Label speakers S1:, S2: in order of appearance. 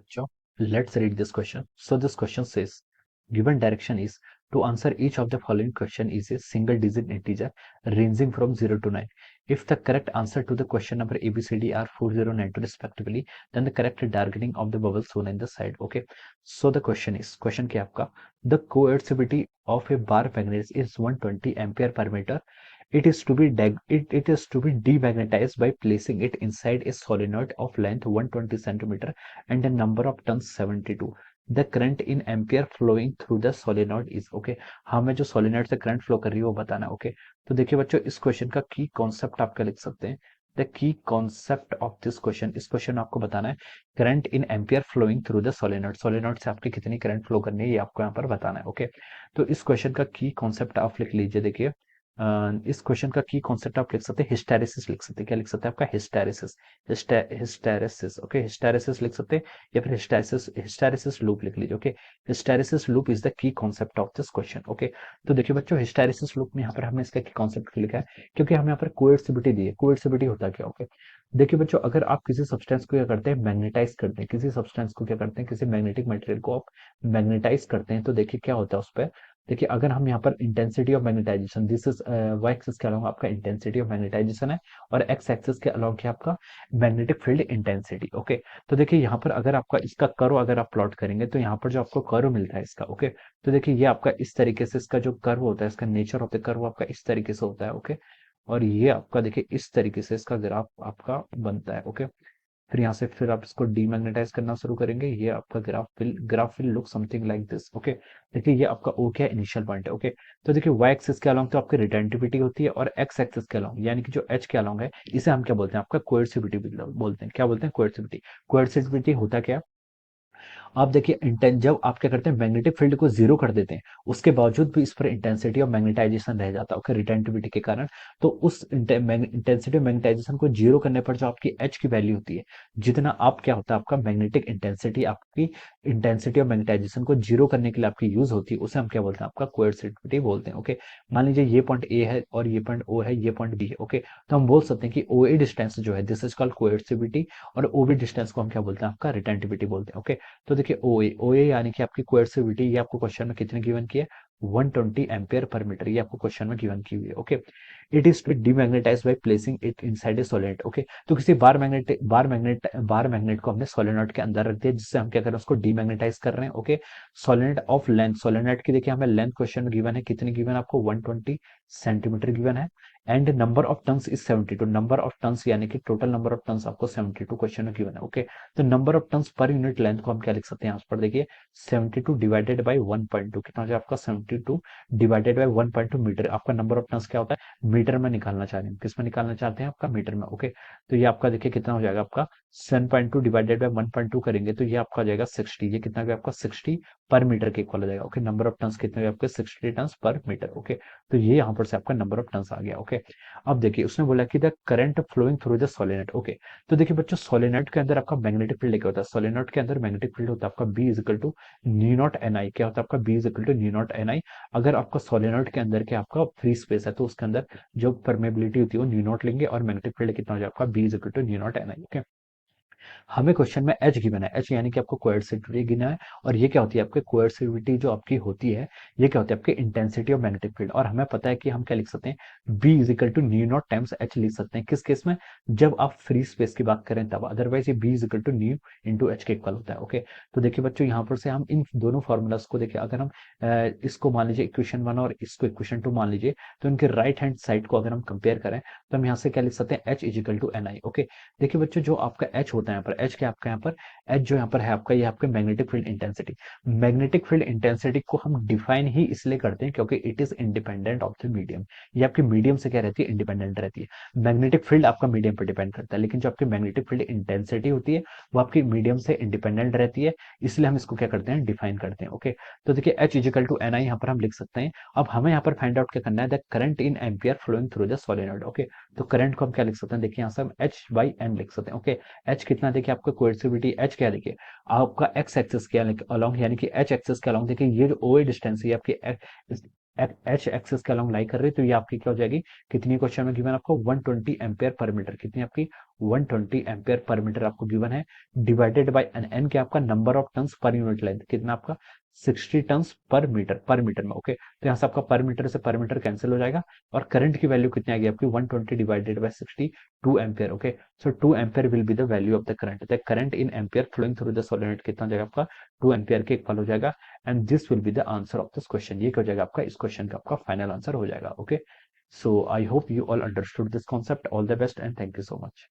S1: बच्चों, let's read this question. So this question says, given direction is to answer each of the following question is a single digit integer ranging from 0 to 9. If the correct answer to the question number ABCD are 4092 respectively, then the correct diagonal of the bubble shown in the side. Okay. So the question is, question क्या आपका? The coercivity of a bar magnet is 120 ampere per meter. It is to be demagnetized by placing it inside a solenoid of length 120 centimeter and the number of turns 72. The current in ampere flowing through the solenoid is okay. हमें जो solenoid से current flow कर रही है वो बताना है okay. तो देखिए बच्चों, इस क्वेश्चन का की कॉन्सेप्ट आप क्या लिख सकते हैं? The key concept of this question, इस क्वेश्चन आपको बताना है current in ampere flowing through the solenoid. Solenoid से आपकी कितनी करंट फ्लो करनी है ये आपको यहाँ पर बताना है ओके. तो इस क्वेश्चन का की कॉन्सेप्ट आप लिख लीजिए. देखिए इस क्वेश्चन का की कॉन्सेप्ट आप लिख सकते हैं हिस्टैरिसिस लिख सकते हैं. क्या लिख सकते हैं? आपका हिस्टैरिसिस. हिस्टैरिसिस ओके, हिस्टैरिसिस लिख सकते हैं या फिर हिस्टैरिसिस हिस्टैरिसिस लूप लिख लीजिए okay. Hysteresis loop is the key concept of this question okay. तो देखिए बच्चों, हिस्टैरिसिस लूप में यहाँ पर हमने इसका की कॉन्सेप्ट लिखा है क्योंकि हमें यहाँ पर कोएर्सिविटी दी है. कोएर्सिविटी होता क्या ओके. देखिए बच्चों, अगर आप किसी सब्सटेंस को क्या करते हैं, मैग्नेटाइज करते हैं, किसी सब्सटेंस को क्या करते हैं, किसी मैग्नेटिक मटेरियल को आप मैग्नेटाइज करते हैं, तो देखिए क्या होता है उस पर. देखिए अगर हम यहाँ पर intensity of magnetization, this is Y axis के अलावा आपका इंटेंसिटी ऑफ मैग्नेटाइजेशन है और एक्स एक्सिस के अलावा क्या आपका मैग्नेटिक फील्ड इंटेंसिटी ओके. तो देखिए यहाँ पर अगर आपका इसका कर्व अगर आप प्लॉट करेंगे तो यहाँ पर जो आपको कर्व मिलता है इसका ओके. तो देखिए ये आपका इस तरीके से इसका जो कर्व होता है, इसका नेचर ऑफ द कर्व आपका इस तरीके से होता है ओके. और ये आपका देखिए इस तरीके से इसका ग्राफ आपका बनता है ओके. फिर यहाँ से फिर आप इसको डीमैग्नेटाइज करना शुरू करेंगे, ये आपका graph will look something like this okay. देखिए ये आपका ओ क्या इनिशियल पॉइंट है ओके. तो देखिए वाई एक्सिस के अलोंग तो आपकी रिटेंटिविटी होती है और एक्स एक्सिस के अलोंग यानी कि जो एच के अलोंग है इसे हम क्या बोलते हैं? आपका कोएर्सिविटी बोलते हैं. क्या बोलते हैं? कोएर्सिविटी. कोएर्सिविटी होता क्या है? आप देखिए जब आप क्या करते हैं, मैग्नेटिक फील्ड को जीरो कर देते हैं, उसके बावजूद भी इस पर इंटेंसिटी ऑफ मैग्नेटाइजेशन रह जाता है ओके, रिटेंटिविटी के कारण. तो उस इंटेंसिटी ऑफ मैग्नेटाइजेशन को जीरो करने पर जो आपकी एच की वैल्यू होती है, जितना आप क्या होता है आपका मैग्नेटिक इंटेंसिटी, आपकी इंटेंसिटी ऑफ मैग्नेटाइजेशन को जीरो करने के लिए आपकी यूज होती है, उसे हम क्या बोलते हैं? आपका कोएर्सिविटी बोलते हैं ओके. मान लीजिए ये पॉइंट ए है और ये पॉइंट ओ है, ये पॉइंट बी है ओके. तो हम बोल सकते हैं कि ओ ए डिस्टेंस जो है दिस इज कॉल्ड कोएर्सिविटी और ओ बी डिस्टेंस को हम क्या बोलते हैं? आपका रिटेंटिविटी बोलते हैं ओके. तो देखिए ओए यानी कि आपकी कोएर्सिविटी, ये आपको क्वेश्चन में कितने गिवन की है? 120 एम्पियर पर मीटर, ये आपको क्वेश्चन में गिवन की हुई है okay. It is demagnetized by placing it inside a solenoid okay. तो किसी बार मैग्नेट को हमने सोलेनोइड के अंदर रख दिया, जिससे हम क्या कर रहे हैं? उसको डीमैग्नेटाइज कर रहे हैं okay. Solenoid of length, solenoid की देखिए हमें लेंथ क्वेश्चन में गिवन है, कितनी गिवन है आपको? 120 सेंटीमीटर गिवन है. And number of turns is 72. Number of turns यानी कि टोटल नंबर ऑफ टर्न्स आपको 72 क्वेश्चन में गिवन है ओके. तो number of turns per unit length को हम क्या लिख सकते हैं? यहाँ पर देखिए 72 डिवाइडेड बाय 1.2 कितना हो जाए आपका? 72 डिवाइडेड बाय 1.2 मीटर. आपका नंबर ऑफ टर्न्स क्या होता है? मीटर में निकालना चाह रहे हैं, किस में निकालना चाहते हैं? आपका मीटर में ओके. तो ये आपका देखिए कितना हो जाएगा आपका 7.2 डिवाइडेड बाय 1.2 करेंगे तो ये आपका हो जाएगा 60. ये कितना हो गया आपका? 60 पर मीटर के इक्वल हो जाएगा ओके. नंबर ऑफ टर्न्स कितने हुए आपके? 60 टर्न्स पर मीटर ओके. तो ये यहाँ पर से आपका नंबर ऑफ टर्न्स आ गया ओके. अब देखिए उसने बोला कि the current flowing through the solenoid okay. तो देखिए बच्चों, सोलेनोइड के अंदर आपका मैग्नेटिक फील्ड क्या होता है? सोलेनोइड के अंदर मैग्नेटिक फील्ड होता है आपका B is equal to mu naught N I. क्या होता है आपका? B is equal to mu naught N I. अगर आपका सोलेनोइड के अंदर क्या आपका फ्री स्पेस है तो उसके अंदर जो परमेबिलिटी होती है वो न्यू नॉट लेंगे और मैग्नेटिक फील्ड कितना हो जाए आपका? B is equal to mu naught N I okay. हमें क्वेश्चन में एच गिवन है, एच यानी कि आपको कोएर्सिविटी गिना है. और ये क्या होती है? आपकी कोएर्सिविटी जो आपकी होती है, ये क्या होती है? आपकी इंटेंसिटी ऑफ मैग्नेटिक फील्ड. और हमें पता है कि हम क्या लिख सकते हैं? B is equal to mu naught times H लिख सकते हैं. किस केस में? जब आप फ्री स्पेस की बात करें तब. अदरवाइज ये B is equal to mu into H के इक्वल होता है ओके. तो देखिए बच्चों, यहाँ पर से हम इन दोनों फॉर्मूलाज को देखिए, अगर हम इसको मान लीजिए इक्वेशन 1 और इसको इक्वेशन 2 मान लीजिए, तो इनके राइट हैंड साइड को अगर हम कंपेयर करें तो हम यहाँ से क्या लिख सकते हैं? H is equal to N I okay. देखिए बच्चों, जो आपका एच होता है यहाँ पर, एच क्या आपका यहाँ पर? एच जो यहाँ पर है आपका, ये आपके magnetic field intensity. Magnetic field intensity को हम डिफाइन ही इसलिए करते हैं क्योंकि it is independent of the medium. ये आपकी मीडियम से क्या रहती है? इंडिपेंडेंट रहती है. मैग्नेटिक फील्ड आपका मीडियम पर डिपेंड करता है, लेकिन जो आपकी मैग्नेटिक फील्ड इंटेंसिटी होती है वो आपकी मीडियम से इंडिपेंडेंट रहती है. इसलिए हम इसको क्या करते हैं? डिफाइन करते हैं ओके. तो देखिए एच इजिकल टू एन आई यहाँ पर हम लिख सकते हैं. अब हमें यहाँ पर फाइंड आउट क्या करना है? The current in ampere flowing through the solenoid okay. तो करंट को हम क्या लिख सकते हैं? देखिए यहाँ से हम एच बाई एन लिख सकते हैं ओके. एच कितना? देखिए आपका कोएर्सिविटी एच क्या, देखिए आपका एक्स एक्सिस के अलोंग यानी कि एच एक्सिस के अलोंग देखिए ये जो ओ ए डिस्टेंस है आपकी एच एक्सिस के अलॉन्ग लाई कर रही है, तो ये आपकी क्या हो जाएगी, कितनी क्वेश्चन में गिवन आपको 120 एम्पेयर पर मीटर, कितनी आपकी 120 एम्पेयर पर मीटर आपको गिवन है, डिवाइडेड बाय एन, एन क्या आपका number of turns per unit length, कितना आपका 60 टन्स पर मीटर में। ओके, तो यहाँ से आपका पर मीटर कैंसिल हो जाएगा, और करंट की वैल्यू कितनी आ गई आपकी 120 divided by 60, 2 ampere. Okay, so 2 ampere will be the value of the current, the current in ampere flowing through the solenoid कितना हो जाएगा आपका 2 एम्पेयर के इक्वल हो जाएगा, and this will be the answer of this question. ये क्या हो जाएगा आपका, इस क्वेश्चन का आपका फाइनल आंसर हो जाएगा। Okay, so I hope you all understood this concept, all the best and thank you so much.